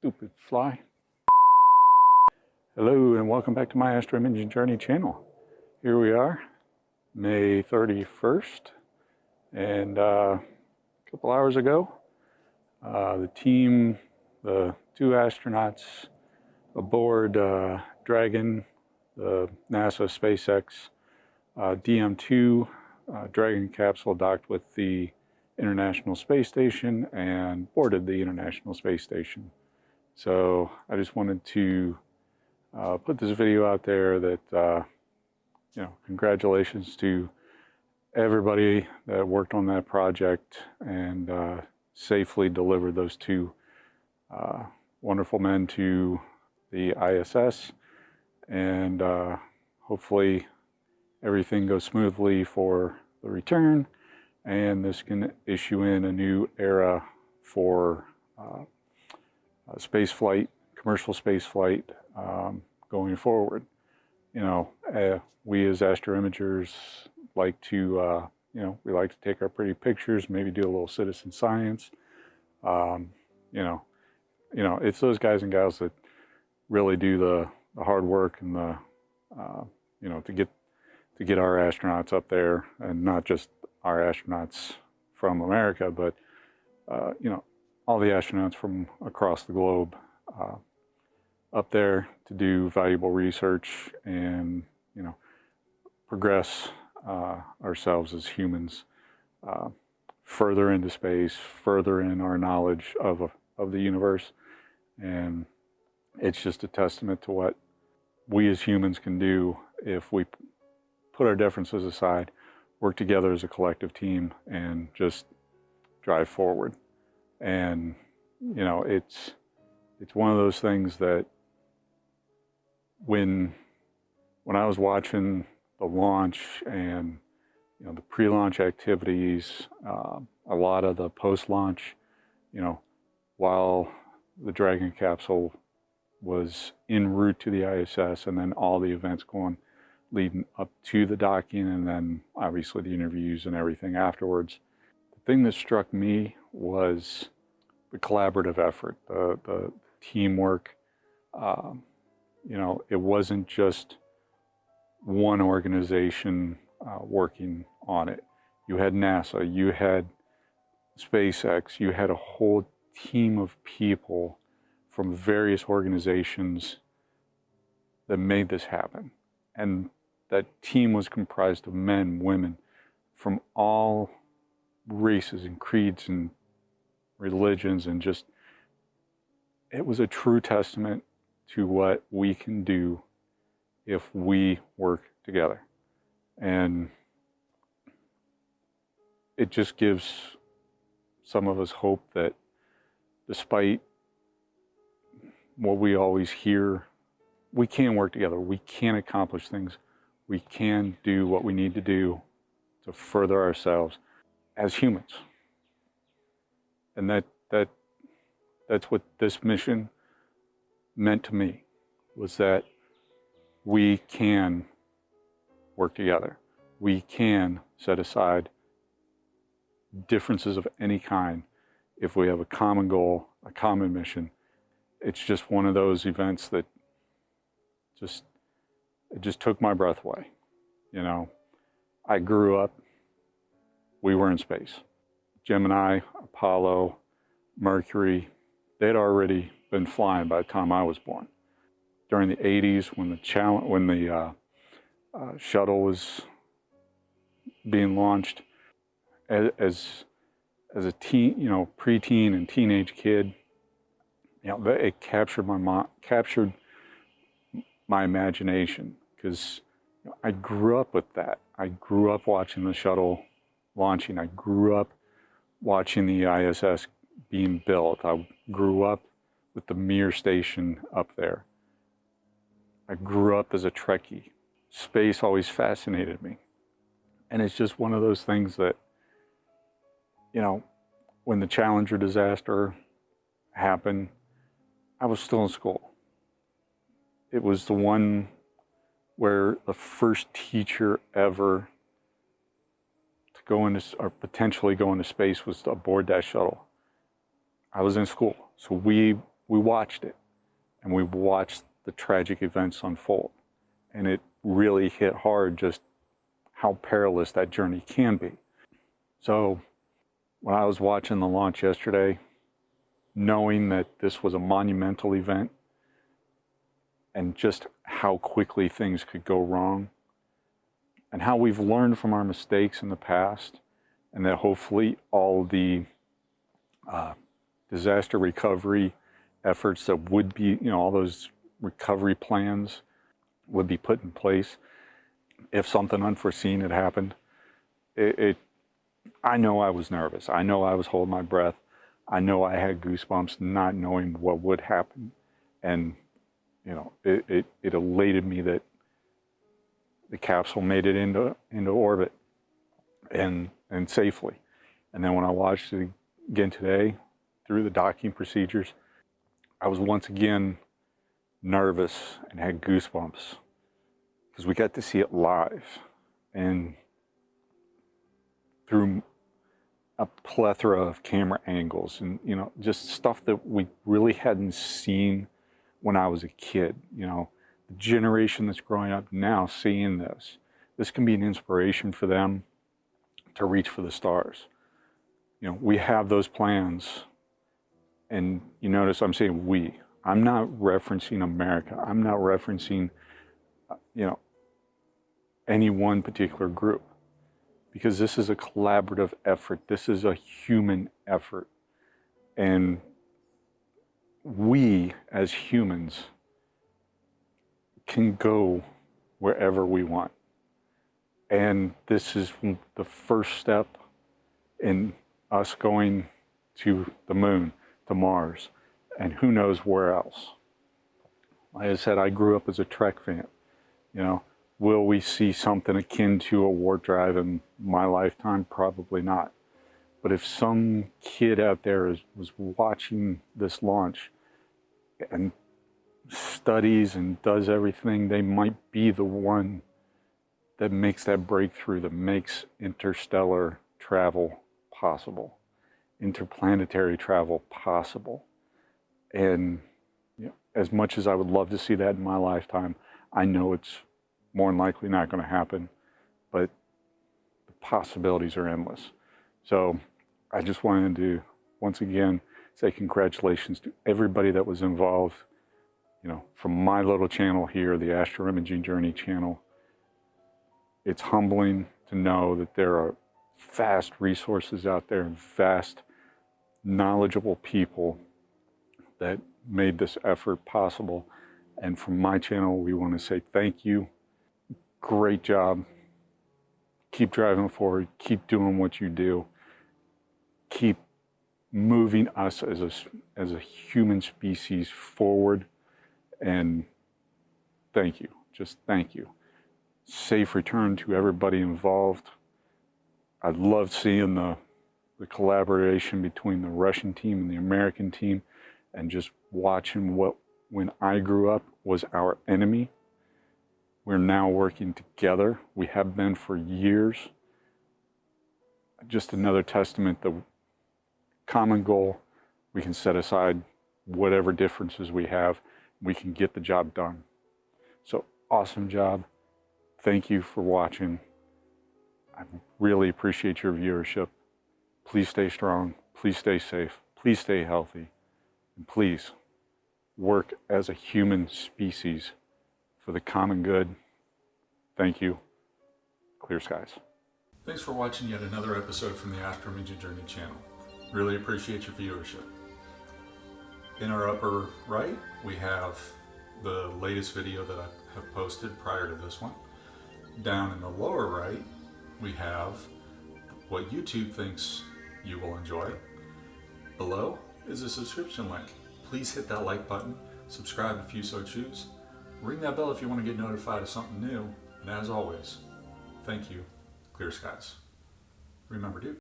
Stupid fly. Hello and welcome back to my Astro Imaging Journey channel. Here we are, May 31st, and a couple hours ago, the team, the two astronauts aboard Dragon, the NASA SpaceX DM2 Dragon capsule docked with the International Space Station and boarded the International Space Station. So I just wanted to put this video out there that, congratulations to everybody that worked on that project and safely delivered those two wonderful men to the ISS, and hopefully everything goes smoothly for the return, and this can issue in a new era for space flight, commercial space flight going forward. We as astro imagers like to, we like to take our pretty pictures, maybe do a little citizen science. It's those guys and gals that really do the hard work and the, to get our astronauts up there, and not just our astronauts from America, but all the astronauts from across the globe up there to do valuable research and progress ourselves as humans further into space, further in our knowledge of the universe. And it's just a testament to what we as humans can do if we put our differences aside, work together as a collective team, and just drive forward. And it's one of those things that when I was watching the launch and the pre-launch activities, a lot of the post-launch, while the Dragon capsule was en route to the ISS, and then all the events leading up to the docking, and then obviously the interviews and everything afterwards. The thing that struck me was the collaborative effort, the teamwork. It wasn't just one organization working on it. You had NASA, you had SpaceX, you had a whole team of people from various organizations that made this happen. And that team was comprised of men, women, from all races and creeds and religions, and just, it was a true testament to what we can do if we work together. And it just gives some of us hope that despite what we always hear, we can work together, we can accomplish things, we can do what we need to do to further ourselves as humans. And that's what this mission meant to me, was that we can work together. We can set aside differences of any kind if we have a common goal, a common mission. It's just one of those events that it just took my breath away. I grew up, we were in space. Gemini, Apollo, Mercury, they'd already been flying by the time I was born. During the 80s, when the shuttle was being launched, as a teen, preteen and teenage kid, it captured my imagination, because I grew up with that. I grew up watching the shuttle launching. I grew up watching the ISS being built. I grew up with the Mir station up there. I grew up as a Trekkie. Space always fascinated me. And it's just one of those things that, when the Challenger disaster happened, I was still in school. It was the one where the first teacher ever to go into, or potentially go into space, was aboard that shuttle. I was in school, so we we watched it, and we watched the tragic events unfold. And it really hit hard just how perilous that journey can be. So when I was watching the launch yesterday, knowing that this was a monumental event and just how quickly things could go wrong and how we've learned from our mistakes in the past, and that hopefully all the disaster recovery efforts that would be, all those recovery plans would be put in place if something unforeseen had happened. I know I was nervous. I know I was holding my breath. I know I had goosebumps not knowing what would happen. And, it elated me that the capsule made it into orbit and safely. And then when I watched it again today through the docking procedures, I was once again nervous and had goosebumps because we got to see it live and through a plethora of camera angles and, just stuff that we really hadn't seen when I was a kid. The generation that's growing up now seeing this can be an inspiration for them to reach for the stars. We have those plans, and you notice I'm saying we. I'm not referencing America. I'm not referencing, any one particular group, because this is a collaborative effort. This is a human effort. And we, as humans, can go wherever we want. And this is the first step in us going to the moon, to Mars, and who knows where else. Like I said, I grew up as a Trek fan. Will we see something akin to a warp drive in my lifetime? Probably not. But if some kid out there was watching this launch and studies and does everything, they might be the one that makes that breakthrough, that makes interstellar travel possible, interplanetary travel possible. And as much as I would love to see that in my lifetime, I know it's more than likely not going to happen, but the possibilities are endless. So I just wanted to, once again, say congratulations to everybody that was involved, from my little channel here, the Astro Imaging Journey channel. It's humbling to know that there are vast resources out there and vast, knowledgeable people that made this effort possible. And from my channel, we want to say thank you. Great job. Keep driving forward. Keep doing what you do. Keep moving us as a human species forward. And thank you. Just thank you. Safe return to everybody involved. I loved seeing the collaboration between the Russian team and the American team, and just watching what, when I grew up, was our enemy. We're now working together. We have been for years. Just another testament, the common goal, we can set aside whatever differences we have. We can get the job done. So awesome job. Thank you for watching. I really appreciate your viewership. Please stay strong. Please stay safe. Please stay healthy. And please work as a human species for the common good. Thank you. Clear skies. Thanks for watching yet another episode from the Astro Imaging Journey channel. Really appreciate your viewership. In our upper right, we have the latest video that I have posted prior to this one. Down in the lower right, we have what YouTube thinks you will enjoy. Below is a subscription link. Please hit that like button, subscribe if you so choose, ring that bell if you want to get notified of something new, and as always, thank you, clear skies. Remember to